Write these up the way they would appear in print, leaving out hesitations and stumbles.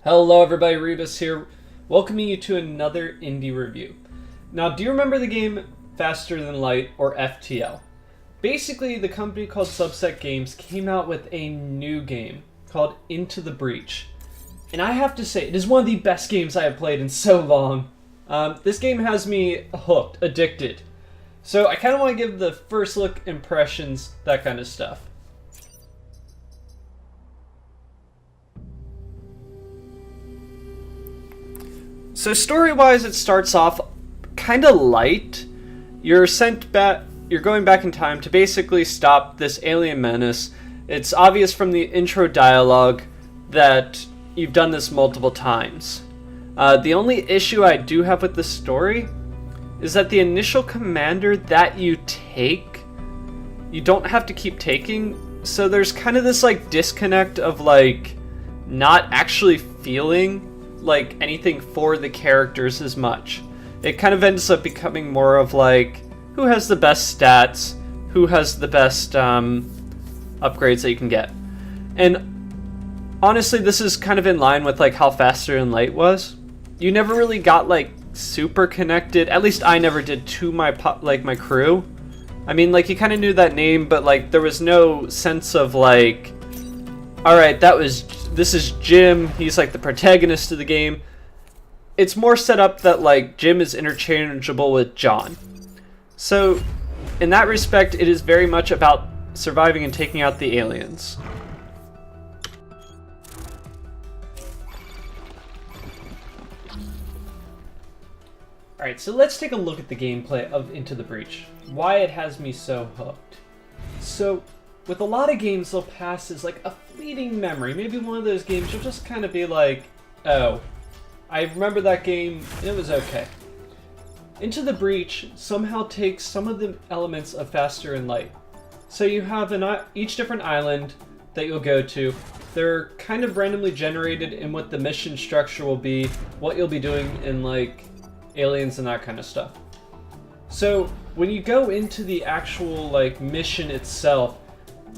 Hello everybody, Rebus here, welcoming you to another indie review. Now, do you remember the game Faster Than Light, or FTL? Basically, the company called Subset Games came out with a new game called Into the Breach. And I have to say, it is one of the best games I have played in so long. This game has me hooked, addicted. So I kind of want to give the first look impressions, that kind of stuff. So story-wise, it starts off kind of light. You're going back in time to basically stop this alien menace. It's obvious from the intro dialogue that you've done this multiple times. The only issue I do have with the story is that the initial commander that you take, you don't have to keep taking. So there's kind of this disconnect of not actually feeling like anything for the characters as much. It kind of ends up becoming more of who has the best stats, who has the best upgrades that you can get. And honestly, this is kind of in line with how Faster Than Light was. You never really got super connected, at least I never did, to my my crew. I mean, you kind of knew that name, but there was no sense of alright, this is Jim, he's the protagonist of the game. It's more set up that Jim is interchangeable with John. So in that respect, it is very much about surviving and taking out the aliens. Alright, so let's take a look at the gameplay of Into the Breach. Why it has me so hooked. So with a lot of games, they'll pass as a fleeting memory. Maybe one of those games you'll just kind of be oh, I remember that game, and it was okay. Into the Breach somehow takes some of the elements of Faster Than Light. So you have each different island that you'll go to. They're kind of randomly generated in what the mission structure will be, what you'll be doing in aliens and that kind of stuff. So when you go into the actual mission itself,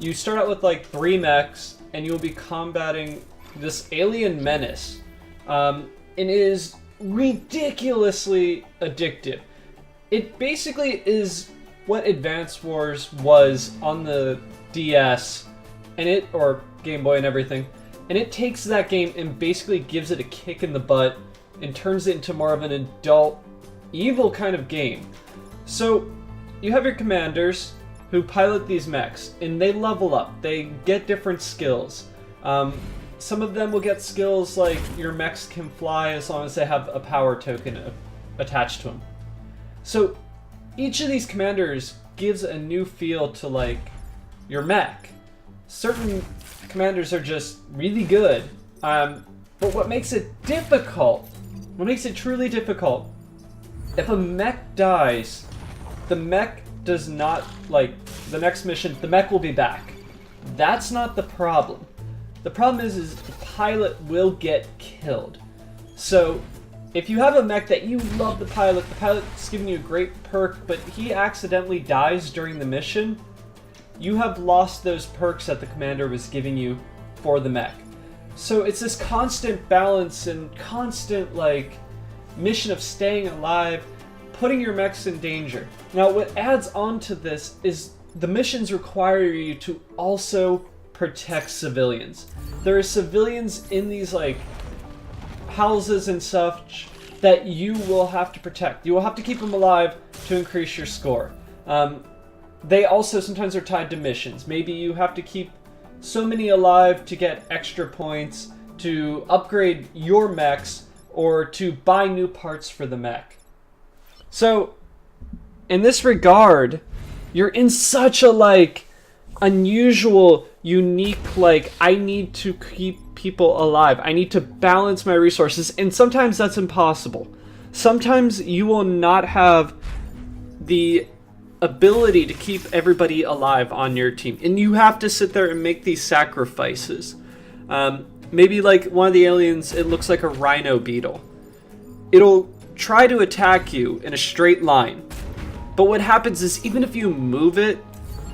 you start out with 3 mechs, and you'll be combating this alien menace. And it is ridiculously addictive. It basically is what Advance Wars was on the DS, or Game Boy and everything. And it takes that game and basically gives it a kick in the butt and turns it into more of an adult, evil kind of game. So you have your commanders who pilot these mechs, and they level up. They get different skills. Some of them will get skills your mechs can fly as long as they have a power token attached to them. So each of these commanders gives a new feel to your mech. Certain commanders are just really good, but what makes it difficult, what makes it truly difficult, if a mech dies, the mech does not, the next mission, the mech will be back. That's not the problem. The problem is the pilot will get killed. So, if you have a mech that you love the pilot's giving you a great perk, but he accidentally dies during the mission, you have lost those perks that the commander was giving you for the mech. So it's this constant balance and constant, mission of staying alive, putting your mechs in danger. Now, what adds on to this is the missions require you to also protect civilians. There are civilians in these houses and such that you will have to protect. You will have to keep them alive to increase your score. They also sometimes are tied to missions. Maybe you have to keep so many alive to get extra points, to upgrade your mechs, or to buy new parts for the mech. So, in this regard, you're in such a unusual, unique, I need to keep people alive. I need to balance my resources, and sometimes that's impossible. Sometimes you will not have the ability to keep everybody alive on your team, and you have to sit there and make these sacrifices. Maybe one of the aliens, it looks like a rhino beetle. It'll try to attack you in a straight line, but what happens is even if you move it,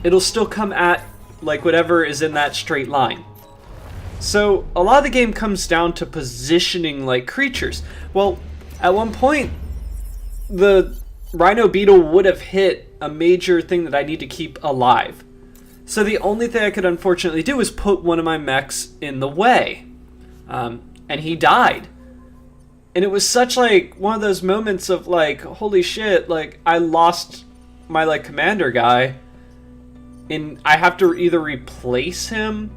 it'll still come at whatever is in that straight line. So a lot of the game comes down to positioning like creatures. Well, at one point, the Rhino Beetle would have hit a major thing that I need to keep alive. So the only thing I could unfortunately do was put one of my mechs in the way. And he died. And it was such like one of those moments of like, holy shit, like I lost my like commander guy. And I have to either replace him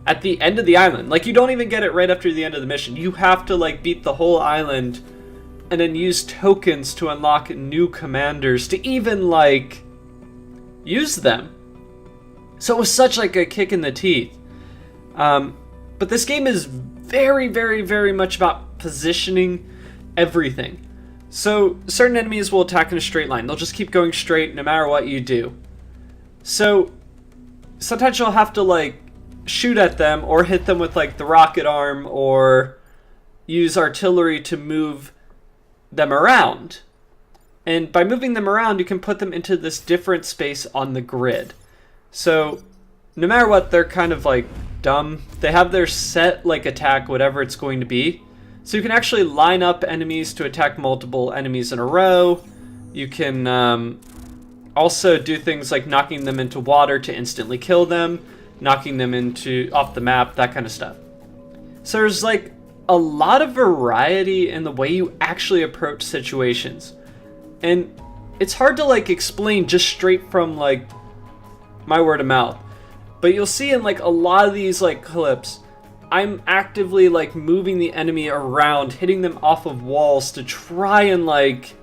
at the end of the island. Like you don't even get it right after the end of the mission. You have to like beat the whole island and then use tokens to unlock new commanders to even like use them. So it was such like a kick in the teeth. But this game is very, very, very much about positioning everything. So certain enemies will attack in a straight line. They'll just keep going straight no matter what you do. So sometimes you'll have to like shoot at them or hit them with like the rocket arm or use artillery to move them around. And by moving them around, you can put them into this different space on the grid. So no matter what, they're kind of like dumb. They have their set like attack, whatever it's going to be. So you can actually line up enemies to attack multiple enemies in a row. You can also do things like knocking them into water to instantly kill them, knocking them off the map, that kind of stuff. So there's like a lot of variety in the way you actually approach situations. And it's hard to like explain just straight from like my word of mouth. But you'll see in like a lot of these like clips, I'm actively like moving the enemy around, hitting them off of walls to try and like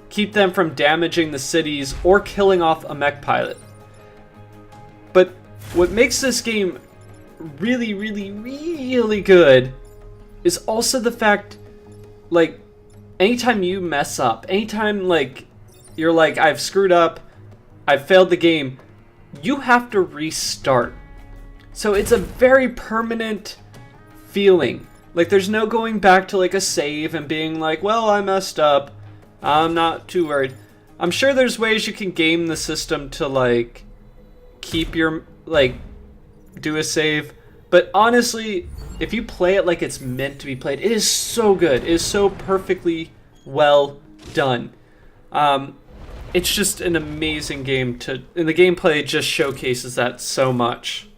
keep them from damaging the cities or killing off a mech pilot. But what makes this game really, really, really good is also the fact, like, anytime you mess up, anytime like you're like, I've screwed up, I've failed the game, you have to restart. So it's a very permanent feeling. Like there's no going back to like a save and being like, well, I messed up, I'm not too worried. I'm sure there's ways you can game the system to like keep your like do a save, but honestly, if you play it like it's meant to be played, it is so good. It is so perfectly well done. It's just an amazing game and the gameplay just showcases that so much.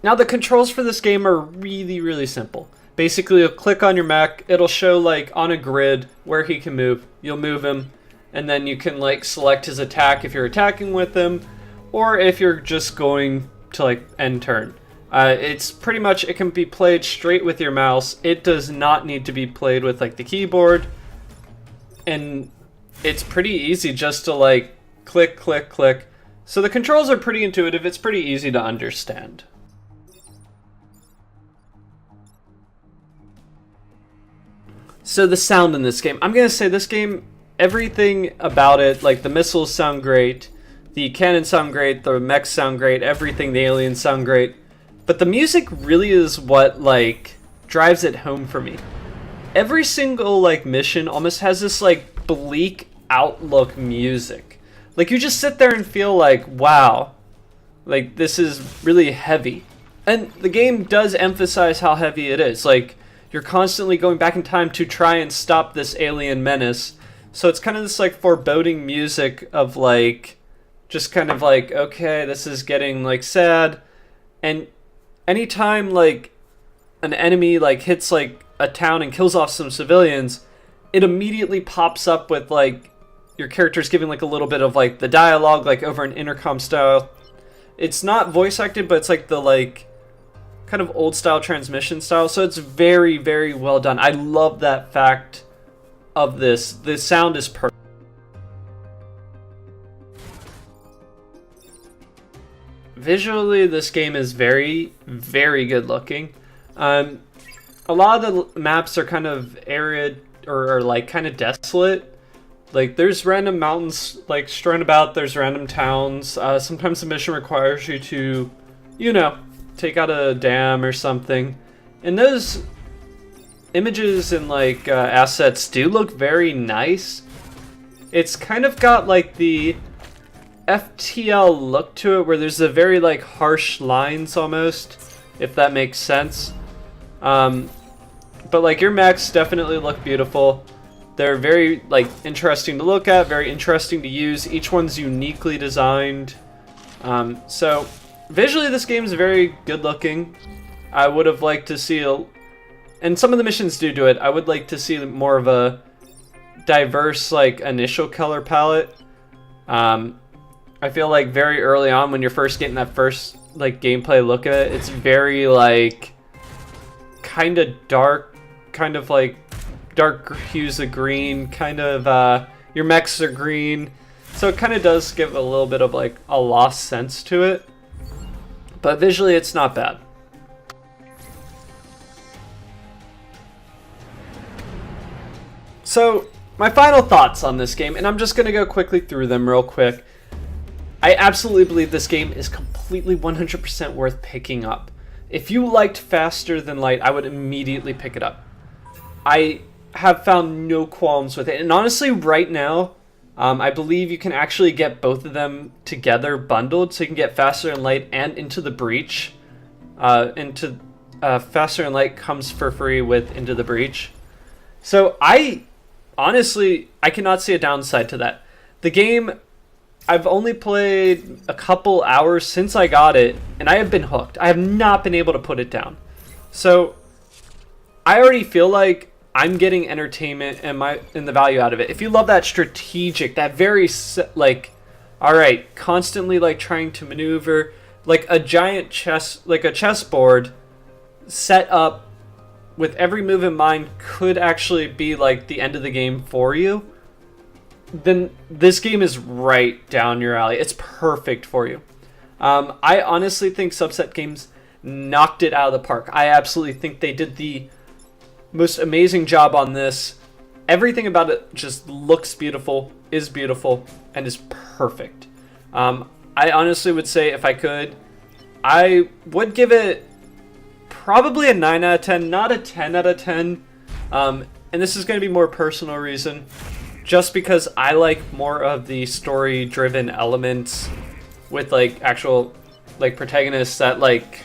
Now the controls for this game are really, really simple. Basically, you'll click on your mech, it'll show like on a grid where he can move. You'll move him, and then you can like select his attack if you're attacking with him, or if you're just going to like end turn. It's pretty much, it can be played straight with your mouse. It does not need to be played with like the keyboard. And it's pretty easy just to like click, click, click. So the controls are pretty intuitive. It's pretty easy to understand. So the sound in this game, I'm going to say this game, everything about it, like the missiles sound great, the cannons sound great, the mechs sound great, everything, the aliens sound great. But the music really is what like drives it home for me. Every single like mission almost has this like bleak outlook music. Like you just sit there and feel like, wow, like this is really heavy. And the game does emphasize how heavy it is. Like you're constantly going back in time to try and stop this alien menace. So it's kind of this like foreboding music of like, just kind of like, okay, this is getting like sad. And anytime like an enemy like hits like a town and kills off some civilians, it immediately pops up with like your character's giving like a little bit of like the dialogue like over an intercom style. It's not voice acted, but it's like the like kind of old style transmission style. So it's very, very well done. I love that fact of this. The sound is perfect. Visually, this game is very, very good looking. A lot of the maps are kind of arid or like kind of desolate. Like there's random mountains like strewn about, there's random towns. Sometimes the mission requires you to, you know, take out a dam or something. And those images and like assets do look very nice. It's kind of got like the FTL look to it where there's a very like harsh lines almost, if that makes sense. But like your mechs definitely look beautiful. They're very like interesting to look at, very interesting to use. Each one's uniquely designed. So visually this game is very good looking. I would have liked to see and some of the missions do it. I would like to see more of a diverse like initial color palette. I feel like very early on when you're first getting that first like gameplay look at it, it's very like kind of dark, kind of like dark hues of green, kind of your mechs are green, so it kind of does give a little bit of like a lost sense to it, but visually it's not bad. So my final thoughts on this game, and I'm just gonna go quickly through them real quick. I absolutely believe this game is completely 100% worth picking up. If you liked Faster Than Light, I would immediately pick it up. I have found no qualms with it, and honestly right now I believe you can actually get both of them together bundled, so you can get Faster Than Light and Into the Breach. Faster Than Light comes for free with Into the Breach. So honestly, I cannot see a downside to that. The game, I've only played a couple hours since I got it, and I have been hooked. I have not been able to put it down. So I already feel like I'm getting entertainment and the value out of it. If you love that strategic, that very like, all right, constantly like trying to maneuver, like a giant chessboard set up with every move in mind could actually be like the end of the game for you, then this game is right down your alley. It's perfect for you. I honestly think Subset Games knocked it out of the park. I absolutely think they did the most amazing job on this. Everything about it just looks beautiful, is beautiful, and is perfect. I honestly would say if I could, I would give it probably a 9 out of 10, not a 10 out of 10. And this is going to be more personal reason, just because I like more of the story-driven elements with like actual like protagonists that like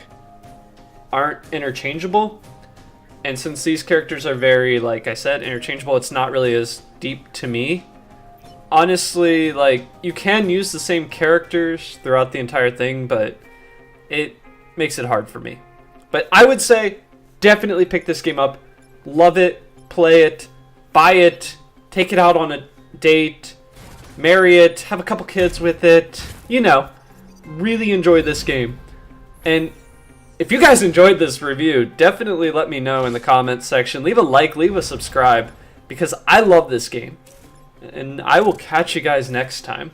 aren't interchangeable. And since these characters are very, like I said, interchangeable, it's not really as deep to me. Honestly, like you can use the same characters throughout the entire thing, but it makes it hard for me. But I would say definitely pick this game up. Love it, play it, buy it, take it out on a date, marry it, have a couple kids with it. You know, really enjoy this game. And if you guys enjoyed this review, definitely let me know in the comments section. Leave a like, leave a subscribe, because I love this game. And I will catch you guys next time.